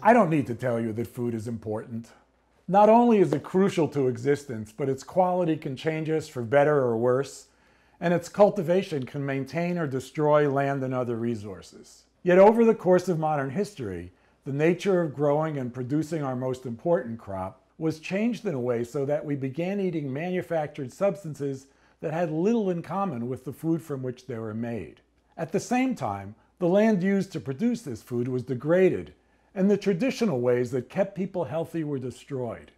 I don't need to tell you that food is important. Not only is it crucial to existence, but its quality can change us for better or worse, and its cultivation can maintain or destroy land and other resources. Yet over the course of modern history, the nature of growing and producing our most important crop was changed in a way so that we began eating manufactured substances that had little in common with the food from which they were made. At the same time, the land used to produce this food was degraded, and the traditional ways that kept people healthy were destroyed.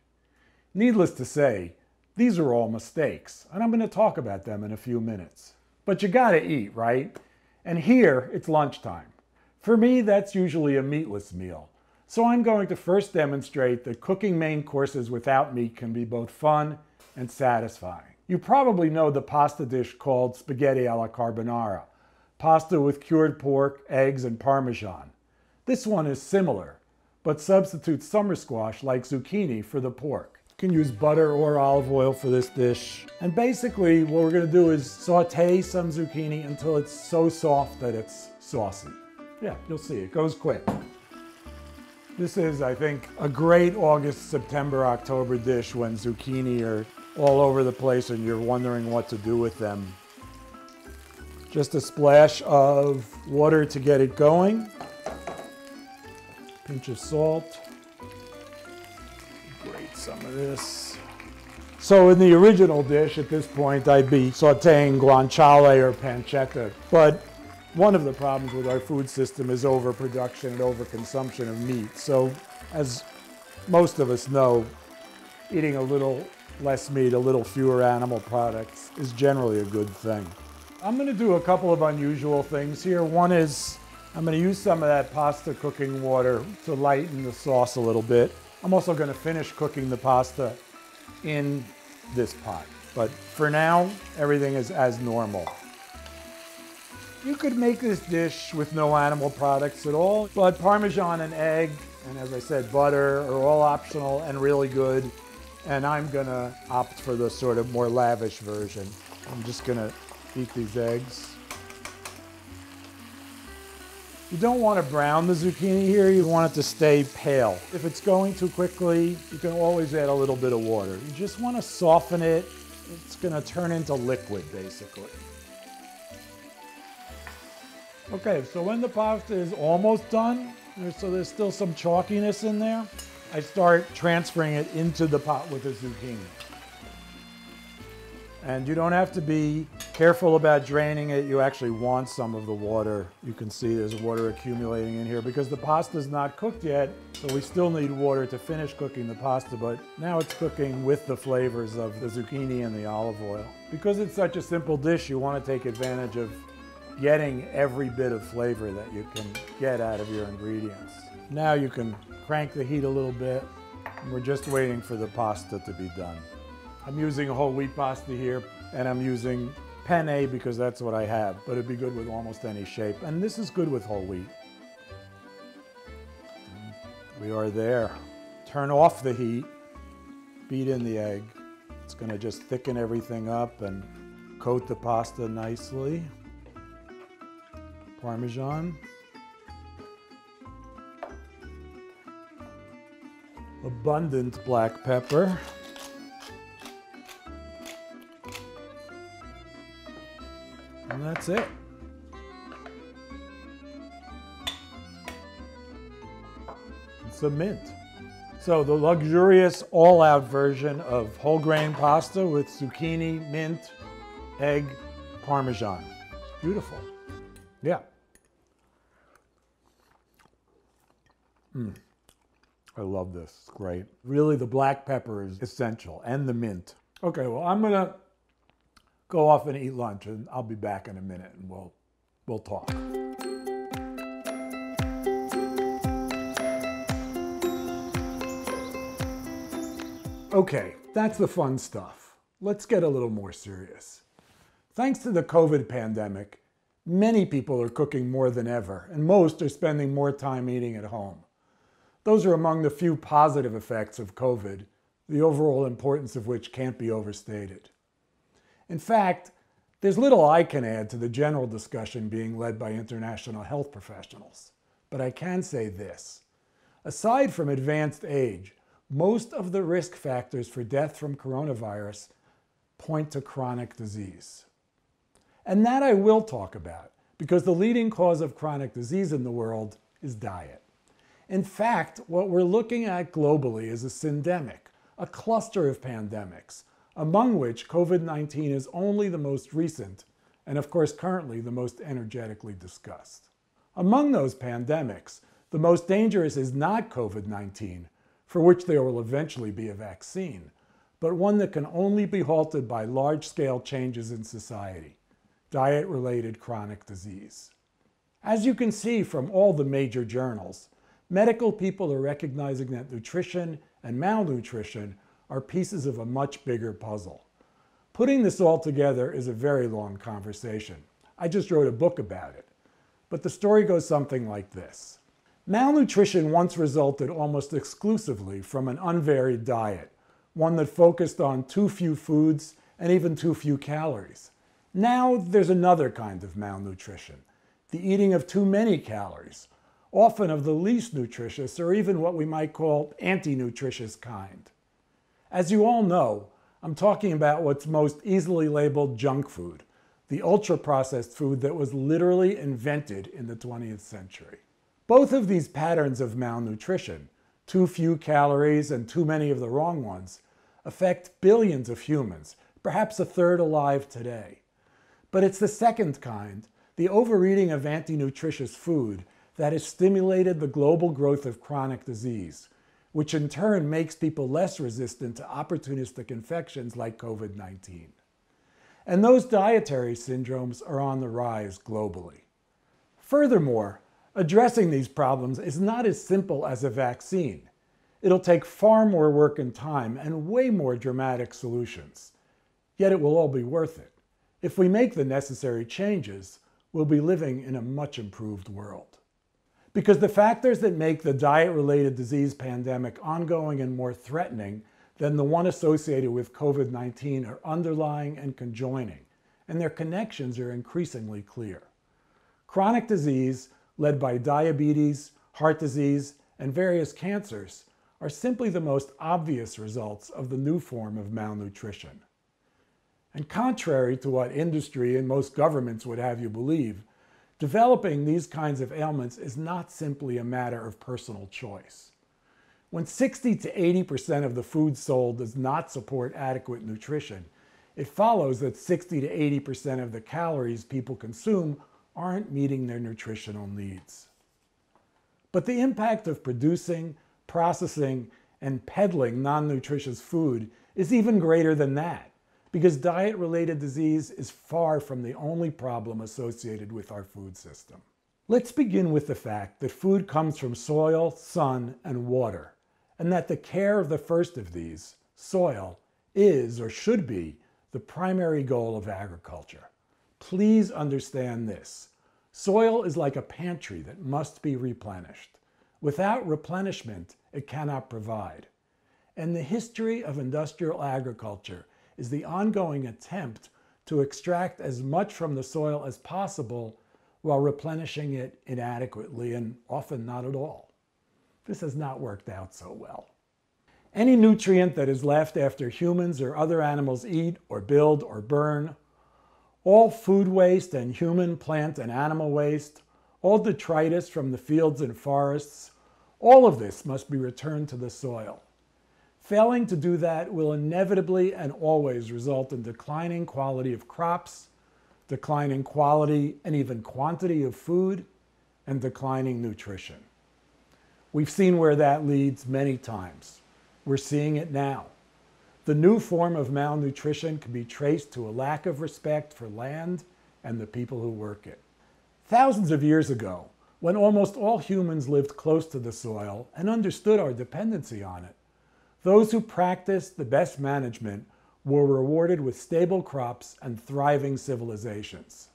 Needless to say, these are all mistakes, and I'm going to talk about them in a few minutes. But you gotta eat, right? And here, it's lunchtime. For me, that's usually a meatless meal. So I'm going to first demonstrate that cooking main courses without meat can be both fun and satisfying. You probably know the pasta dish called spaghetti alla carbonara, pasta with cured pork, eggs, and Parmesan. This one is similar, but substitutes summer squash like zucchini for the pork. You can use butter or olive oil for this dish. And basically what we're going to do is saute some zucchini until it's so soft that it's saucy. Yeah, you'll see, it goes quick. This is, I think, a great August, September, October dish when zucchini are all over the place and you're wondering what to do with them. Just a splash of water to get it going. Pinch of salt. Grate some of this. So in the original dish, at this point, I'd be sauteing guanciale or pancetta. But one of the problems with our food system is overproduction and overconsumption of meat. So as most of us know, eating a little less meat, a little fewer animal products is generally a good thing. I'm going to do a couple of unusual things here. One is I'm going to use some of that pasta cooking water to lighten the sauce a little bit. I'm also going to finish cooking the pasta in this pot. But for now, everything is as normal. You could make this dish with no animal products at all, but Parmesan and egg, and as I said, butter are all optional and really good. And I'm going to opt for the sort of more lavish version. I'm just going to beat these eggs. You don't want to brown the zucchini here, you want it to stay pale. If it's going too quickly, you can always add a little bit of water. You just want to soften it. It's going to turn into liquid, basically. Okay, so when the pasta is almost done, so there's still some chalkiness in there, I start transferring it into the pot with the zucchini. And you don't have to be careful about draining it. You actually want some of the water. You can see there's water accumulating in here because the pasta is not cooked yet, so we still need water to finish cooking the pasta, but now it's cooking with the flavors of the zucchini and the olive oil. Because it's such a simple dish, you want to take advantage of getting every bit of flavor that you can get out of your ingredients. Now you can crank the heat a little bit, and we're just waiting for the pasta to be done. I'm using whole wheat pasta here, and I'm using penne because that's what I have, but it'd be good with almost any shape. And this is good with whole wheat. We are there. Turn off the heat, beat in the egg. It's gonna just thicken everything up and coat the pasta nicely. Parmesan. Abundant black pepper. And that's it. It's a mint. So the luxurious all-out version of whole grain pasta with zucchini, mint, egg, Parmesan. Beautiful. Yeah. I love this. It's great. Really, the black pepper is essential, and the mint. Okay, well, I'm gonna go off and eat lunch, and I'll be back in a minute, and we'll talk. Okay, that's the fun stuff. Let's get a little more serious. Thanks to the COVID pandemic, many people are cooking more than ever, and most are spending more time eating at home. Those are among the few positive effects of COVID, the overall importance of which can't be overstated. In fact, there's little I can add to the general discussion being led by international health professionals, but I can say this. Aside from advanced age, most of the risk factors for death from coronavirus point to chronic disease. And that I will talk about, because the leading cause of chronic disease in the world is diet. In fact, what we're looking at globally is a syndemic, a cluster of pandemics, among which COVID-19 is only the most recent, and of course currently the most energetically discussed. Among those pandemics, the most dangerous is not COVID-19, for which there will eventually be a vaccine, but one that can only be halted by large-scale changes in society: diet-related chronic disease. As you can see from all the major journals, medical people are recognizing that nutrition and malnutrition are pieces of a much bigger puzzle. Putting this all together is a very long conversation. I just wrote a book about it. But the story goes something like this. Malnutrition once resulted almost exclusively from an unvaried diet, one that focused on too few foods and even too few calories. Now there's another kind of malnutrition, the eating of too many calories, often of the least nutritious or even what we might call anti-nutritious kind. As you all know, I'm talking about what's most easily labeled junk food, the ultra-processed food that was literally invented in the 20th century. Both of these patterns of malnutrition, too few calories and too many of the wrong ones, affect billions of humans, perhaps a third alive today. But it's the second kind, the overeating of anti-nutritious food, that has stimulated the global growth of chronic disease, which in turn makes people less resistant to opportunistic infections like COVID-19. And those dietary syndromes are on the rise globally. Furthermore, addressing these problems is not as simple as a vaccine. It'll take far more work and time and way more dramatic solutions. Yet it will all be worth it. If we make the necessary changes, we'll be living in a much improved world. Because the factors that make the diet-related disease pandemic ongoing and more threatening than the one associated with COVID-19 are underlying and conjoining, and their connections are increasingly clear. Chronic disease, led by diabetes, heart disease, and various cancers, are simply the most obvious results of the new form of malnutrition. And contrary to what industry and most governments would have you believe, developing these kinds of ailments is not simply a matter of personal choice. When 60 to 80% of the food sold does not support adequate nutrition, it follows that 60 to 80% of the calories people consume aren't meeting their nutritional needs. But the impact of producing, processing, and peddling non-nutritious food is even greater than that, because diet-related disease is far from the only problem associated with our food system. Let's begin with the fact that food comes from soil, sun, and water, and that the care of the first of these, soil, is or should be the primary goal of agriculture. Please understand this. Soil is like a pantry that must be replenished. Without replenishment, it cannot provide. And the history of industrial agriculture is the ongoing attempt to extract as much from the soil as possible while replenishing it inadequately and often not at all. This has not worked out so well. Any nutrient that is left after humans or other animals eat or build or burn, all food waste and human, plant, and animal waste, all detritus from the fields and forests, all of this must be returned to the soil. Failing to do that will inevitably and always result in declining quality of crops, declining quality and even quantity of food, and declining nutrition. We've seen where that leads many times. We're seeing it now. The new form of malnutrition can be traced to a lack of respect for land and the people who work it. Thousands of years ago, when almost all humans lived close to the soil and understood our dependency on it, those who practiced the best management were rewarded with stable crops and thriving civilizations.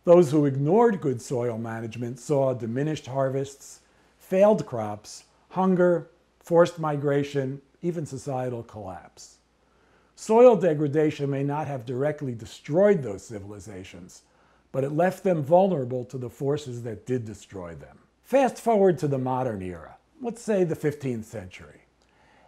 Those who ignored good soil management saw diminished harvests, failed crops, hunger, forced migration, even societal collapse. Soil degradation may not have directly destroyed those civilizations, but it left them vulnerable to the forces that did destroy them. Fast forward to the modern era. let's say the 15th century.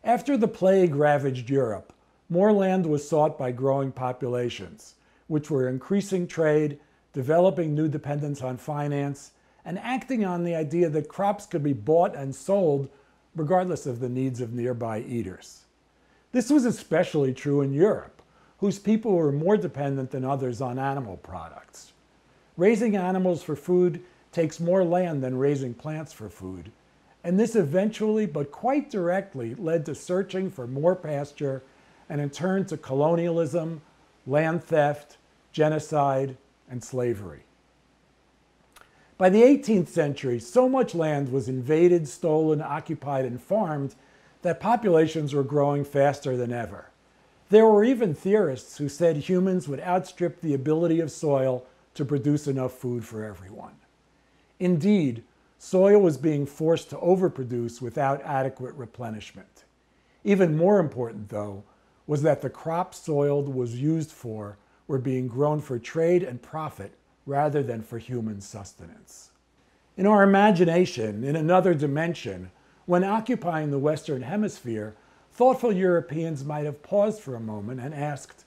After the plague ravaged Europe, more land was sought by growing populations, which were increasing trade, developing new dependence on finance, and acting on the idea that crops could be bought and sold regardless of the needs of nearby eaters. This was especially true in Europe, whose people were more dependent than others on animal products. Raising animals for food takes more land than raising plants for food, and this eventually, but quite directly, led to searching for more pasture and in turn to colonialism, land theft, genocide, and slavery. By the 18th century, so much land was invaded, stolen, occupied, and farmed that populations were growing faster than ever. There were even theorists who said humans would outstrip the ability of soil to produce enough food for everyone. Indeed, soil was being forced to overproduce without adequate replenishment. Even more important, though, was that the crops soil was used for were being grown for trade and profit rather than for human sustenance. In our imagination, in another dimension, when occupying the Western Hemisphere, thoughtful Europeans might have paused for a moment and asked,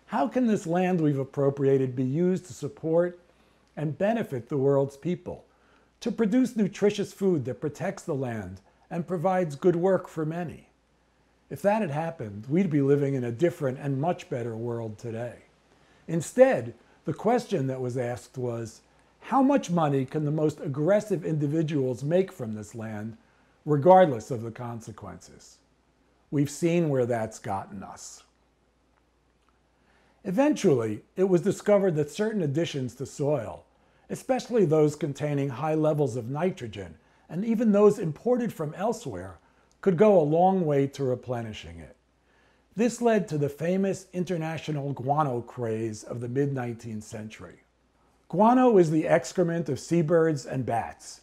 how can this land we've appropriated be used to support and benefit the world's people, to produce nutritious food that protects the land and provides good work for many? If that had happened, we'd be living in a different and much better world today. Instead, the question that was asked was, how much money can the most aggressive individuals make from this land, regardless of the consequences? We've seen where that's gotten us. Eventually, it was discovered that certain additions to soil, especially those containing high levels of nitrogen, and even those imported from elsewhere, could go a long way to replenishing it. This led to the famous international guano craze of the mid-19th century. Guano is the excrement of seabirds and bats.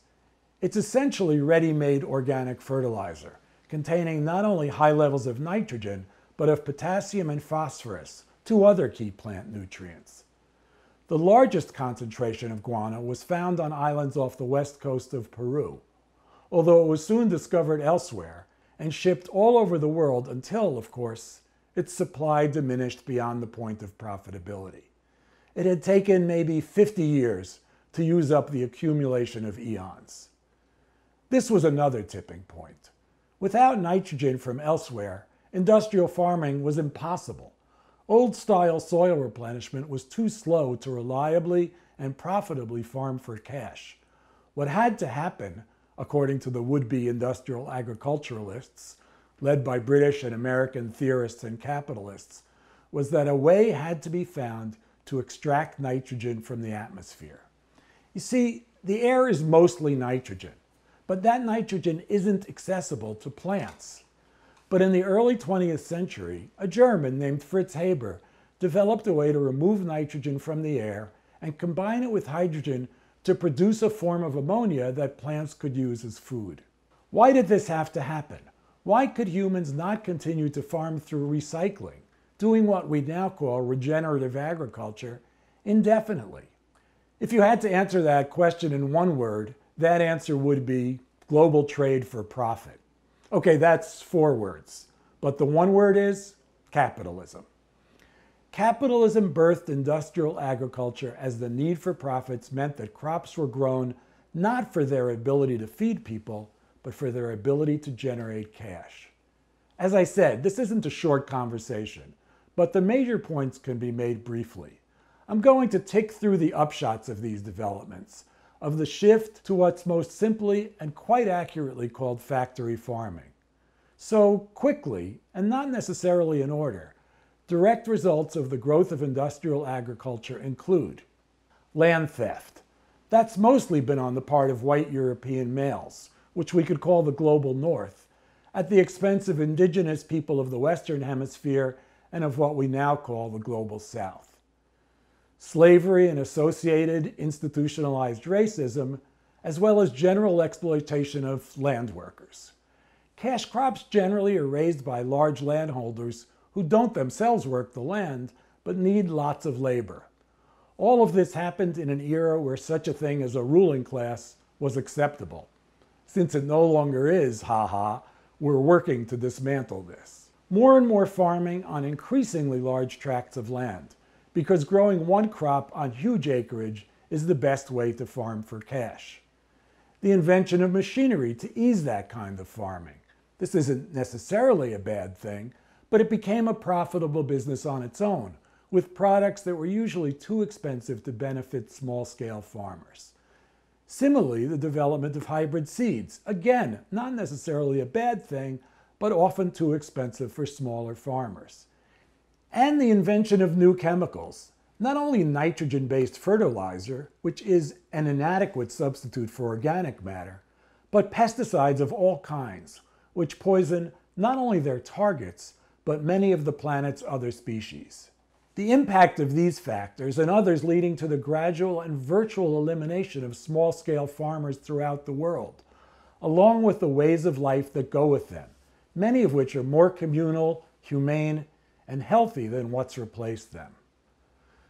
It's essentially ready-made organic fertilizer, containing not only high levels of nitrogen, but of potassium and phosphorus, two other key plant nutrients. The largest concentration of guano was found on islands off the west coast of Peru, although it was soon discovered elsewhere and shipped all over the world until, of course, its supply diminished beyond the point of profitability. It had taken maybe 50 years to use up the accumulation of eons. This was another tipping point. Without nitrogen from elsewhere, industrial farming was impossible. Old-style soil replenishment was too slow to reliably and profitably farm for cash. What had to happen, according to the would-be industrial agriculturalists, led by British and American theorists and capitalists, was that a way had to be found to extract nitrogen from the atmosphere. You see, the air is mostly nitrogen, but that nitrogen isn't accessible to plants. But in the early 20th century, a German named Fritz Haber developed a way to remove nitrogen from the air and combine it with hydrogen to produce a form of ammonia that plants could use as food. Why did this have to happen? Why could humans not continue to farm through recycling, doing what we now call regenerative agriculture, indefinitely? If you had to answer that question in one word, that answer would be global trade for profit. Okay, that's 4 words, but the one word is capitalism. Capitalism birthed industrial agriculture as the need for profits meant that crops were grown not for their ability to feed people, but for their ability to generate cash. As I said, this isn't a short conversation, but the major points can be made briefly. I'm going to tick through the upshots of these developments, of the shift to what's most simply and quite accurately called factory farming. So, quickly, and not necessarily in order, direct results of the growth of industrial agriculture include land theft. That's mostly been on the part of white European males, which we could call the global north, at the expense of indigenous people of the Western Hemisphere and of what we now call the global south. Slavery and associated institutionalized racism, as well as general exploitation of land workers. Cash crops generally are raised by large landholders who don't themselves work the land, but need lots of labor. All of this happened in an era where such a thing as a ruling class was acceptable. Since it no longer is, haha, we're working to dismantle this. More and more farming on increasingly large tracts of land, because growing one crop on huge acreage is the best way to farm for cash. The invention of machinery to ease that kind of farming. This isn't necessarily a bad thing, but it became a profitable business on its own, with products that were usually too expensive to benefit small-scale farmers. Similarly, the development of hybrid seeds, again, not necessarily a bad thing, but often too expensive for smaller farmers. And the invention of new chemicals, not only nitrogen-based fertilizer, which is an inadequate substitute for organic matter, but pesticides of all kinds, which poison not only their targets, but many of the planet's other species. The impact of these factors and others leading to the gradual and virtual elimination of small-scale farmers throughout the world, along with the ways of life that go with them, many of which are more communal, humane, and healthy than what's replaced them.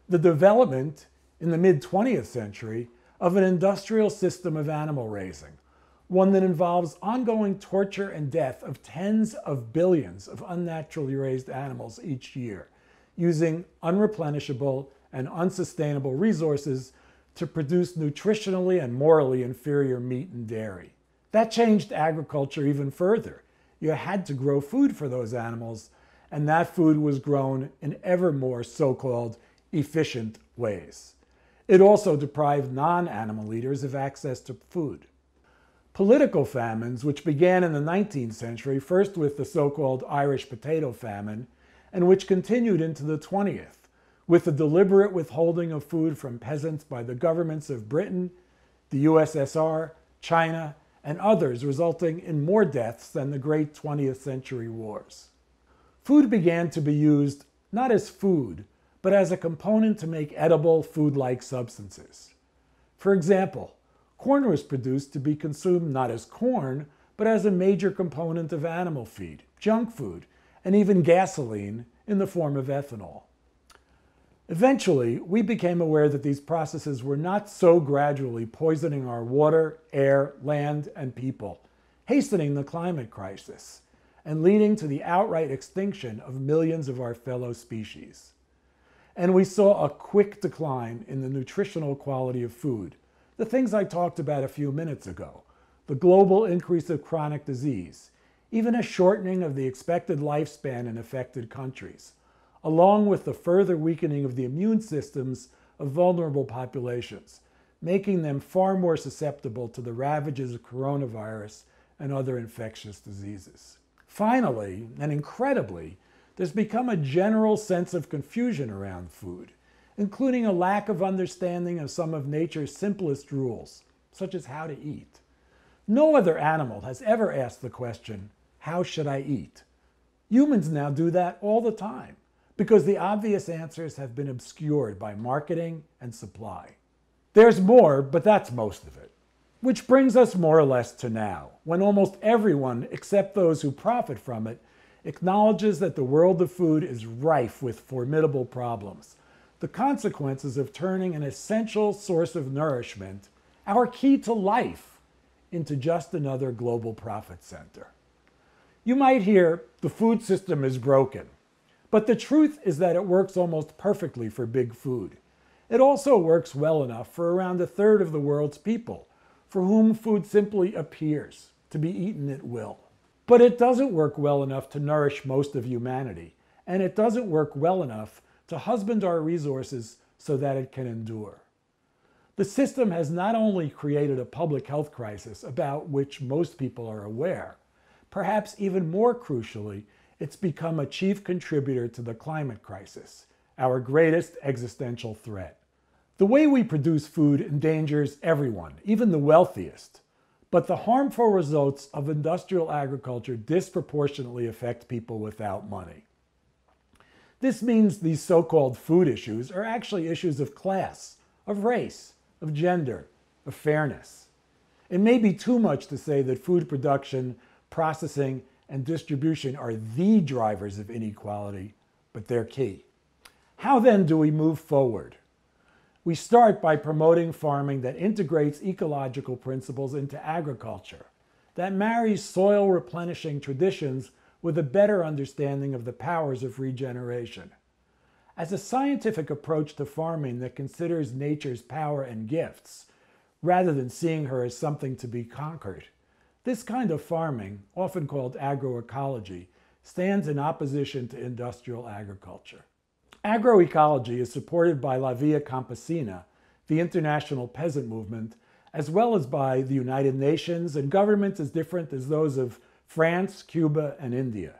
The development, in the mid-20th century, of an industrial system of animal raising, one that involves ongoing torture and death of tens of billions of unnaturally raised animals each year, using unreplenishable and unsustainable resources to produce nutritionally and morally inferior meat and dairy. That changed agriculture even further. You had to grow food for those animals, and that food was grown in ever more so-called efficient ways. It also deprived non-animal eaters of access to food. Political famines, which began in the 19th century, first with the so-called Irish potato famine, and which continued into the 20th, with the deliberate withholding of food from peasants by the governments of Britain, the USSR, China, and others, resulting in more deaths than the great 20th century wars. Food began to be used not as food, but as a component to make edible food-like substances. For example, corn was produced to be consumed not as corn, but as a major component of animal feed, junk food, and even gasoline in the form of ethanol. Eventually, we became aware that these processes were not so gradually poisoning our water, air, land, and people, hastening the climate crisis, and leading to the outright extinction of millions of our fellow species. And we saw a quick decline in the nutritional quality of food, the things I talked about a few minutes ago, the global increase of chronic disease, even a shortening of the expected lifespan in affected countries, along with the further weakening of the immune systems of vulnerable populations, making them far more susceptible to the ravages of coronavirus and other infectious diseases. Finally, and incredibly, there's become a general sense of confusion around food, including a lack of understanding of some of nature's simplest rules, such as how to eat. No other animal has ever asked the question, how should I eat? Humans now do that all the time, because the obvious answers have been obscured by marketing and supply. There's more, but that's most of it. Which brings us more or less to now, when almost everyone, except those who profit from it, acknowledges that the world of food is rife with formidable problems, the consequences of turning an essential source of nourishment, our key to life, into just another global profit center. You might hear, the food system is broken, but the truth is that it works almost perfectly for big food. It also works well enough for around a third of the world's people, for whom food simply appears to be eaten at will. But it doesn't work well enough to nourish most of humanity, and it doesn't work well enough to husband our resources so that it can endure. The system has not only created a public health crisis about which most people are aware, perhaps even more crucially, it's become a chief contributor to the climate crisis, our greatest existential threat. The way we produce food endangers everyone, even the wealthiest, but the harmful results of industrial agriculture disproportionately affect people without money. This means these so-called food issues are actually issues of class, of race, of gender, of fairness. It may be too much to say that food production, processing, and distribution are the drivers of inequality, but they're key. How then do we move forward? We start by promoting farming that integrates ecological principles into agriculture, that marries soil replenishing traditions with a better understanding of the powers of regeneration. As a scientific approach to farming that considers nature's power and gifts, rather than seeing her as something to be conquered, this kind of farming, often called agroecology, stands in opposition to industrial agriculture. Agroecology is supported by La Via Campesina, the international peasant movement, as well as by the United Nations and governments as different as those of France, Cuba, and India.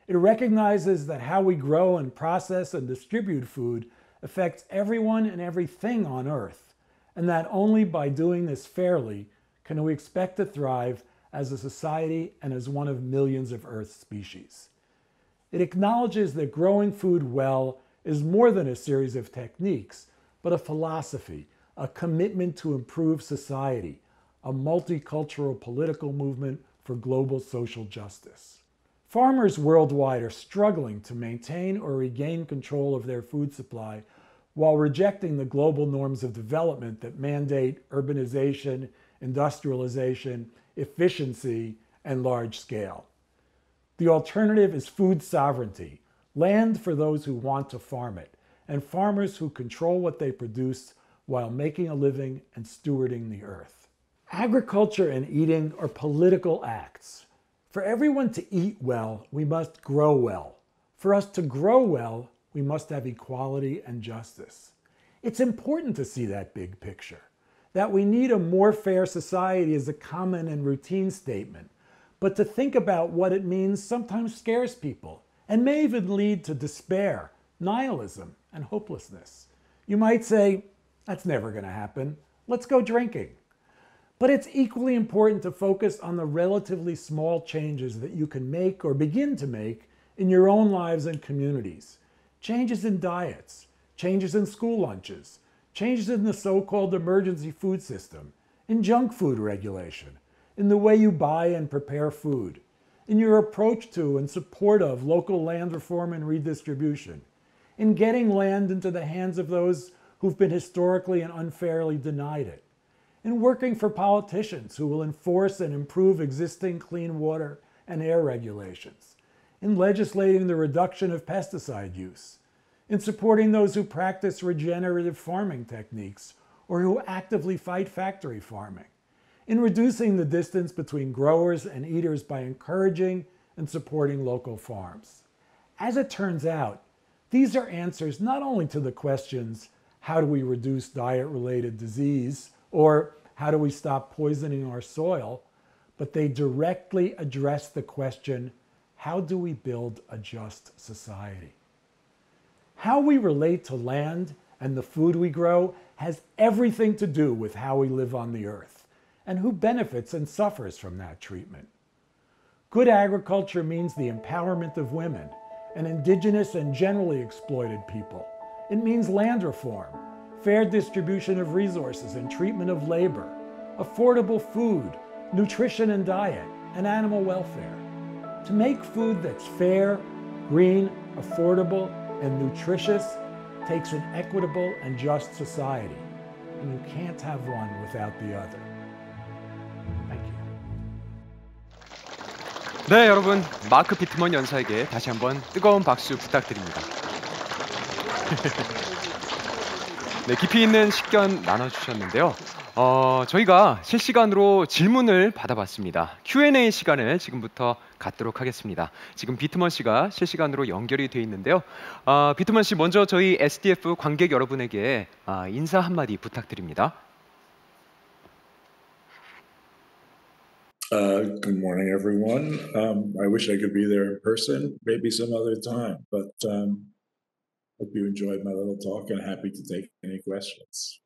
It recognizes that how we grow and process and distribute food affects everyone and everything on Earth, and that only by doing this fairly can we expect to thrive as a society and as one of millions of Earth's species. It acknowledges that growing food well is more than a series of techniques, but a philosophy, a commitment to improve society, a multicultural political movement for global social justice. Farmers worldwide are struggling to maintain or regain control of their food supply while rejecting the global norms of development that mandate urbanization, industrialization, efficiency, and large scale. The alternative is food sovereignty, land for those who want to farm it, and farmers who control what they produce while making a living and stewarding the earth. Agriculture and eating are political acts. For everyone to eat well, we must grow well. For us to grow well, we must have equality and justice. It's important to see that big picture. That we need a more fair society is a common and routine statement, but to think about what it means sometimes scares people and may even lead to despair, nihilism, and hopelessness. You might say, that's never going to happen. Let's go drinking. But it's equally important to focus on the relatively small changes that you can make or begin to make in your own lives and communities. Changes in diets, changes in school lunches, changes in the so-called emergency food system, in junk food regulation, in the way you buy and prepare food, in your approach to and support of local land reform and redistribution, in getting land into the hands of those who've been historically and unfairly denied it, in working for politicians who will enforce and improve existing clean water and air regulations, in legislating the reduction of pesticide use, in supporting those who practice regenerative farming techniques or who actively fight factory farming, in reducing the distance between growers and eaters by encouraging and supporting local farms. As it turns out, these are answers not only to the questions, how do we reduce diet-related disease, or how do we stop poisoning our soil, but they directly address the question, how do we build a just society? How we relate to land and the food we grow has everything to do with how we live on the earth and who benefits and suffers from that treatment. Good agriculture means the empowerment of women and indigenous and generally exploited people. It means land reform, fair distribution of resources and treatment of labor, affordable food, nutrition and diet, and animal welfare. To make food that's fair, green, affordable, and nutritious takes an equitable and just society, and you can't have one without the other. Thank you. 네, 여러분, 마크 비트먼 연사에게 다시 한번 뜨거운 박수 부탁드립니다. 네, 깊이 있는 식견 나눠주셨는데요. 저희가 실시간으로 질문을 받아봤습니다. Q&A 시간을 지금부터 갖도록 하겠습니다. 지금 비트먼 씨가 실시간으로 연결이 돼 있는데요. 비트먼 씨, 먼저 저희 SDF 관객 여러분에게 인사 한마디 부탁드립니다. Good morning, everyone. I wish I could be there in person, maybe some other time, but hope you enjoyed my little talk and happy to take any questions.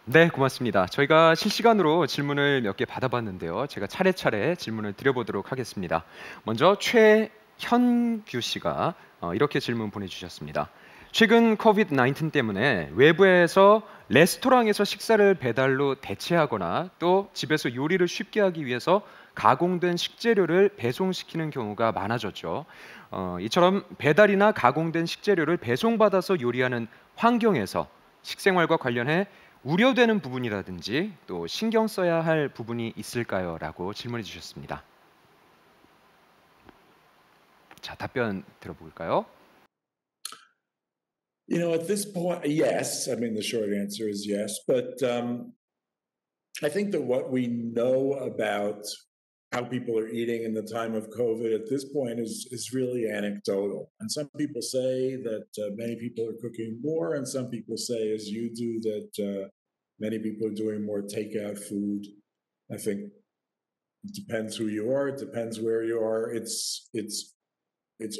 네, 고맙습니다. 저희가 실시간으로 질문을 몇 개 받아봤는데요. 제가 차례차례 질문을 드려보도록 하겠습니다. 먼저 최현규 씨가 이렇게 질문 보내주셨습니다. 최근 코비드-19 때문에 외부에서 레스토랑에서 식사를 배달로 대체하거나 또 집에서 요리를 쉽게 하기 위해서 가공된 식재료를 배송시키는 경우가 많아졌죠. 이처럼 배달이나 가공된 식재료를 배송받아서 요리하는 환경에서 식생활과 관련해 우려되는 부분이라든지 또 신경 써야 할 부분이 있을까요? 라고 질문해 주셨습니다. 자, 답변 들어볼까요? You know, at this point, yes. I mean, the short answer is yes. But I think that what we know about how people are eating in the time of COVID at this point is really anecdotal. And some people say that many people are cooking more, and some people say, as you do, that many people are doing more takeout food. I think it depends who you are. It depends where you are. It's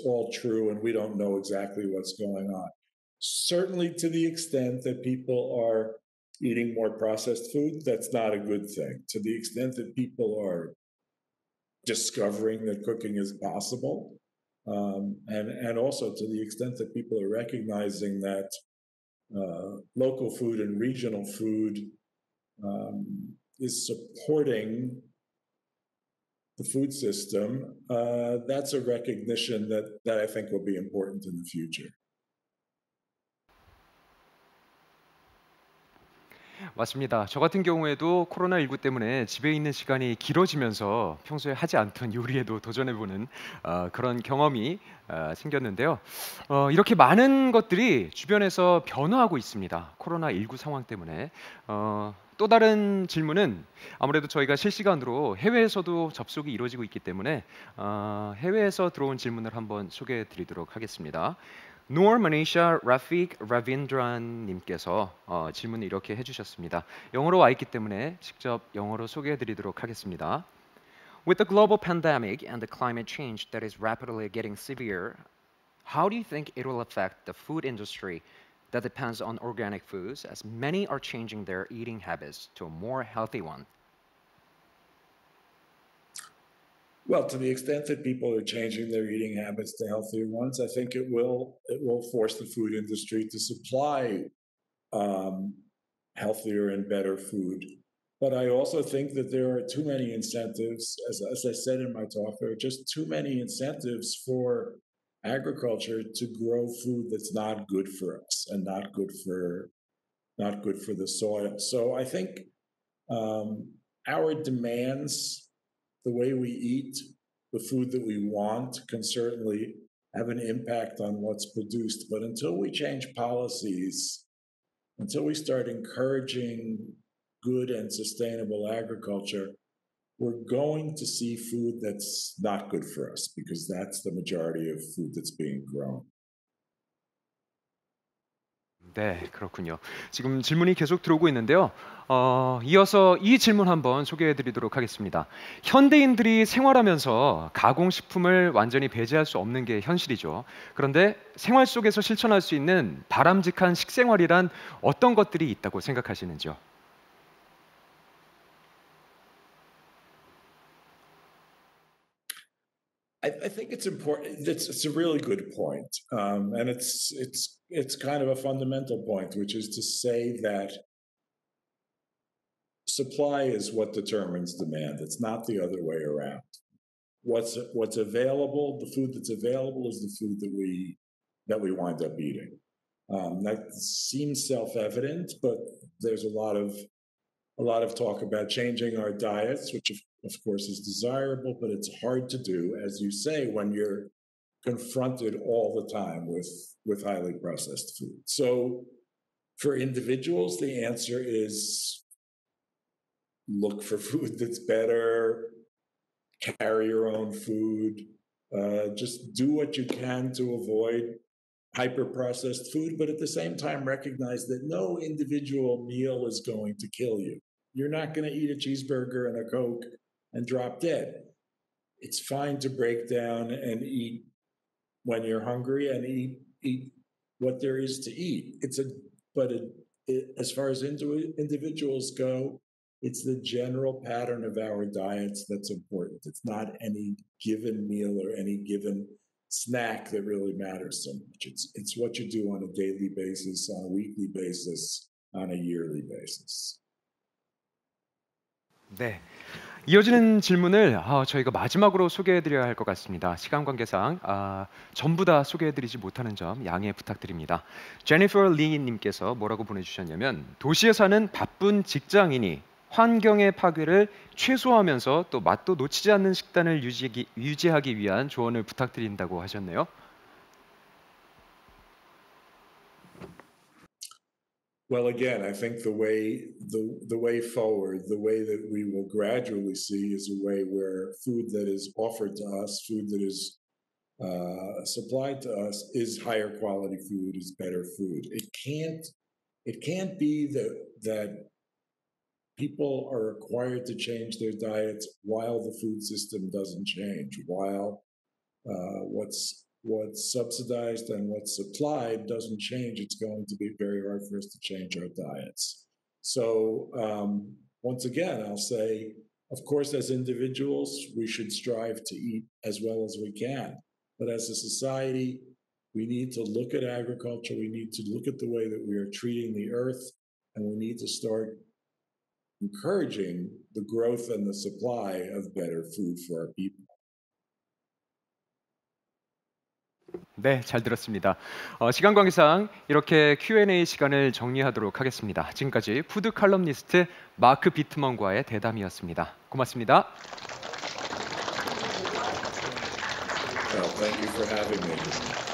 all true, and we don't know exactly what's going on. Certainly, to the extent that people are eating more processed food, that's not a good thing. To the extent that people are discovering that cooking is possible, and also to the extent that people are recognizing that local food and regional food is supporting the food system, that's a recognition that I think will be important in the future. 맞습니다. 저 같은 경우에도 코로나19 때문에 집에 있는 시간이 길어지면서 평소에 하지 않던 요리에도 도전해보는 그런 경험이 생겼는데요. 이렇게 많은 것들이 주변에서 변화하고 있습니다. 코로나19 상황 때문에. 또 다른 질문은 아무래도 저희가 실시간으로 해외에서도 접속이 이루어지고 있기 때문에 해외에서 들어온 질문을 한번 소개해 드리도록 하겠습니다. Noor Manisha Rafiq Ravindran 님께서 질문을 이렇게 해주셨습니다. 영어로 와 있기 때문에 직접 영어로 소개해 드리도록 하겠습니다. With the global pandemic and the climate change that is rapidly getting severe, how do you think it will affect the food industry that depends on organic foods, as many are changing their eating habits to a more healthy one? Well, to the extent that people are changing their eating habits to healthier ones, I think it will force the food industry to supply healthier and better food. But I also think that there are too many incentives, as I said in my talk, there are just too many incentives for agriculture to grow food that's not good for us and not good for the soil. So I think our demands, the way we eat, the food that we want, can certainly have an impact on what's produced. But until we change policies, until we start encouraging good and sustainable agriculture, we're going to see food that's not good for us, because that's the majority of food that's being grown. 네, 그렇군요. 지금 질문이 계속 들어오고 있는데요. 이어서 이 질문 한번 소개해 드리도록 하겠습니다. 현대인들이 생활하면서 가공식품을 완전히 배제할 수 없는 게 현실이죠. 그런데 생활 속에서 실천할 수 있는 바람직한 식생활이란 어떤 것들이 있다고 생각하시는지요? I think it's important. It's a really good point, and it's kind of a fundamental point, which is to say that supply is what determines demand. It's not the other way around. What's available, the food that's available, is the food that we wind up eating. That seems self-evident, but there's a lot of talk about changing our diets, which of course is desirable, but it's hard to do, as you say, when you're confronted all the time with highly processed food. So for individuals, the answer is look for food that's better, carry your own food, just do what you can to avoid hyper-processed food, but at the same time recognize that no individual meal is going to kill you. You're not going to eat a cheeseburger and a Coke and drop dead. It's fine to break down and eat when you're hungry and eat what there is to eat. As far as individuals go, it's the general pattern of our diets that's important. It's not any given meal or any given snack that really matters so much. It's what you do on a daily basis, on a weekly basis, on a yearly basis. 네. 이어지는 질문을 저희가 마지막으로 소개해드려야 할 것 같습니다. 시간 관계상 전부 다 소개해드리지 못하는 점 양해 부탁드립니다. 제니퍼 리님께서 뭐라고 보내주셨냐면 도시에 사는 바쁜 직장인이 환경의 파괴를 최소화하면서 또 맛도 놓치지 않는 식단을 유지하기 위한 조언을 부탁드린다고 하셨네요. Well, again, I think the way forward, the way that we will gradually see, is a way where food that is offered to us, food that is supplied to us, is higher quality food, is better food. It can't be that people are required to change their diets while the food system doesn't change, while what's subsidized and what's supplied doesn't change. It's going to be very hard for us to change our diets. So once again, I'll say, of course, as individuals, we should strive to eat as well as we can. But as a society, we need to look at agriculture. We need to look at the way that we are treating the earth, and we need to start encouraging the growth and the supply of better food for our people. 네, 잘 들었습니다. 시간 관계상 이렇게 Q&A 시간을 정리하도록 하겠습니다. 지금까지 푸드 칼럼니스트 마크 비트먼과의 대담이었습니다. 고맙습니다. Well, thank you for having me.